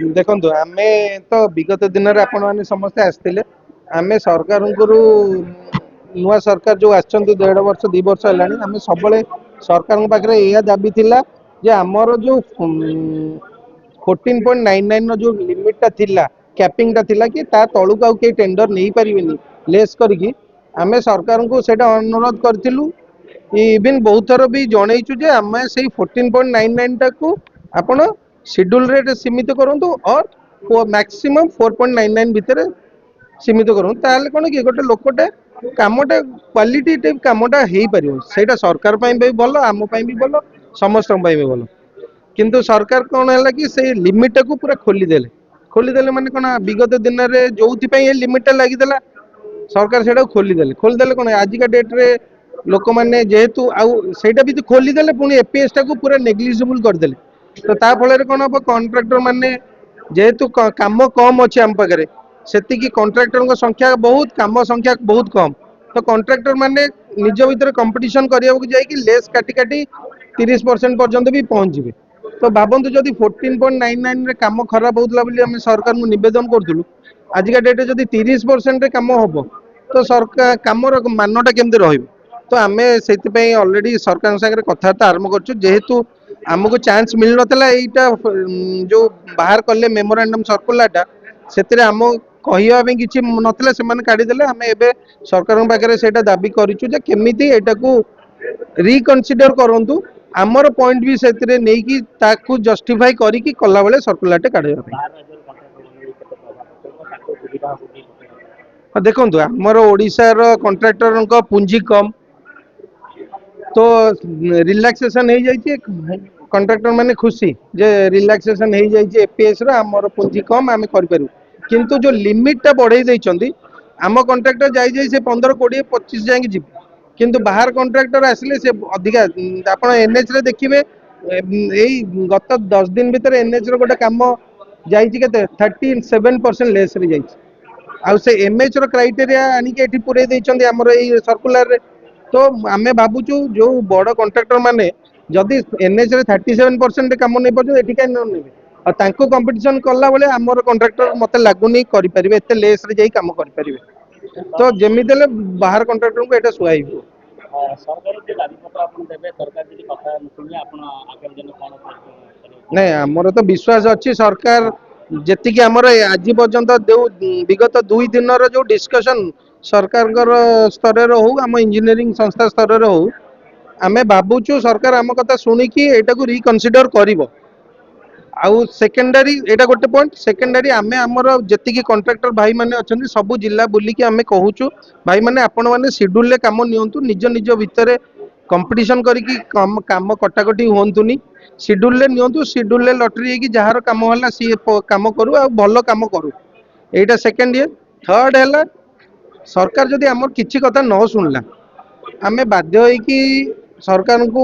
देखो आम तो विगत दिन में आपण मैंने समस्ते आसते आम सरकार नुआ सरकार जो आसछन्ति 1.5 वर्ष 2 वर्ष है आम सब सरकार पाखे यह दाबी थिला जे आमर जो 14.99 जो लिमिटा थिला कैपिंग टा थिला कि ता तलुक आउ के टेंडर नहीं पारिबेनी लेस करके आम सरकार को सेटा अनुरोध करथिलु इवन बहुत थर भी जनईचु जे आम से 14.99 टाक आपण शेड्यूल रेट सीमित करूँ और मैक्सिमम 4.99 भितर सीमित करूँ ताले कौन कि गोटे लोकटे कामटा क्वालिटी कामटा हो पार से सरकार भी भल आम भी भल समस्त भी भल किंतु सरकार कौन है कि से लिमिट को पूरा खोलीदे माने कौन विगत दिन में जो लिमिट लगिदेला सरकार से खोलीदे कौन आजिका डेट रे लोक मैंने जेहेतु आईटा भी खोलीदे पुणी एपीएस टाक पूरा नेग्लिजिबल करदे तो ता फल कौन हम कॉन्ट्रैक्टर माने जेहेतु काम कम अच्छे आम पाखे से कॉन्ट्रैक्टर संख्या बहुत काम संख्या बहुत कम तो कॉन्ट्रैक्टर माने निज भीतर कंपटीशन करने लेस काटी काटी 30% पर्यंत भी पहुंचे तो भावतु जदि 14.99 काम खराब होता आम सरकार को नवेदन करूँ आजिका डेट जब 30% काम हम तो सरकार कमर मानटा केमती रही तो आम से अलरेडी सरकार सागर कथबार्ता आरंभ करेतु आमको चांस मिल नाला जो बाहर कले मेमोरांडम सर्कुलरटा से आम कहवाई किसी नाला से काढ़ीदे आम ए सरकार पाखे से दाबी करूँ केमी को रिकनसीडर करूँ आमर पॉइंट भी से जस्टिफाई करी कला बेले सर्कुलरटे काढ़ा देखो आमर ओडिशार कंट्राक्टर पुंजी कम तो रिलैक्सेशन हो जाए कंट्राक्टर माने खुशी जे रिलैक्सेशन हो जाए एपीएस आमर पुंजी कम आम करूँ किंतु जो लिमिटा बढ़े देइचंदी आम कंट्राक्टर जाई से 15 20 25 जाए जी किंतु बाहर कंट्राक्टर आसिले से अधिका आप एनएच रे देखिए यही गत 10 दिन भीतर एनएच रो गोटे काम जाइए 37% लेस रे जाइए आउ से एमएच रो क्राइटेरिया आनिके एठी पुरे देइचंदी हमर एई सर्कुलर रे तो आमे भाबुचु जो बड़ कॉन्ट्रैक्टर माने जदि एनएच रे 37% काम नै पजो एठी काई न नेबे आ तांको कंपटीशन कला बेले हमर कॉन्ट्रैक्टर मते लागुनी करि परिबे एते लेस रे जाई काम करि परिबे तो जेमि देले बाहर कॉन्ट्रैक्टर को एटा सुहाइबो सरकार जे दाबी पत्र आपन देबे सरकार जदि कथा सुनिए आपन आगामी दिन कोन नै हमर तो विश्वास अछि सरकार जेतिकी आमर आज पर्यंत विगत 2 दिन जो डिस्कशन सरकार स्तर हो आम इंजीनियरिंग संस्था स्तर हो आमे भावुचु सरकार आम कथा शुणिकी एटा को रिकनसीडर करिवो आउ सेकेंडरी एटा गोटे पॉइंट सेकेंडरी आमे आमर जेतिकी कॉन्ट्रैक्टर भाई माने अछंती सब जिला बुलिकी आमे कहूचु भाई माने आपण माने शेड्यूल ले काम नियंतु निज निज भितरे कंपटीशन करिकी काम कटाकटी होंतुनी शेड्यूल ले नियंतु शेड्यूल ले लॉटरी है कि जहार काम होला सी काम करू आ भलो काम करू एटा सेकंड ईयर थर्ड है सरकार जदि आमर किछि कथा न सुनला आमे बाध्य होई कि सरकार को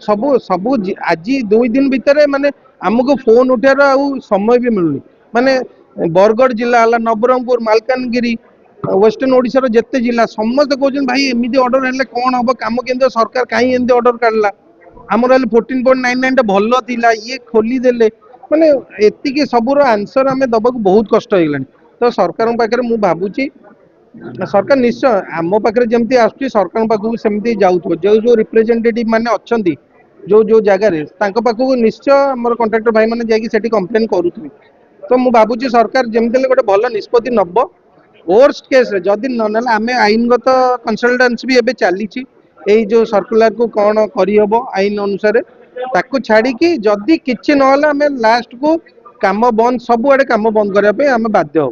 सब सब आज 2 दिन भितर माने आमको फोन उठार आ समय भी मिलुनी माने बरगढ़ जिला हला नवरंगपुर मालकानगिरी वेस्टर्न ओडिशा रो जेते जिला समस्त कहउछन भाई एमिदी ऑर्डर हेले कोन हबो काम केंद्र सरकार काई एंदी ऑर्डर काढला आमर 14.99 टा भलो थिला ये खोली देले माने एतिकी सबुर आंसर आमे दबा को बहुत कष्ट होइलानी तो सरकार पाखे मु भाबुची सरकार निश्चय आम पाखे जमती आसुची सरकार पाखु सेमती जाउथो जो जो रिप्रेजेंटेटिव माने अछंती जो जो जगह रे तांको पाखु निश्चय हमर कॉन्ट्रैक्टर भाई माने जाई कि सेठी कंप्लेन करूथि तो मु भाबुची सरकार जेमती गोटे भलो निष्पत्ति नब वर्स्ट केस रे जदि न नेला आमे आईनगत कंसल्टेंसी भी एबे चलीची एई जो सर्कुलर को कौन करहब आईन अनुसार ताकू छाड़ी कि जदि किछि न होला आमे लास्ट को काम बंद सब आड़े काम बंद करबे आमे बाध्य हो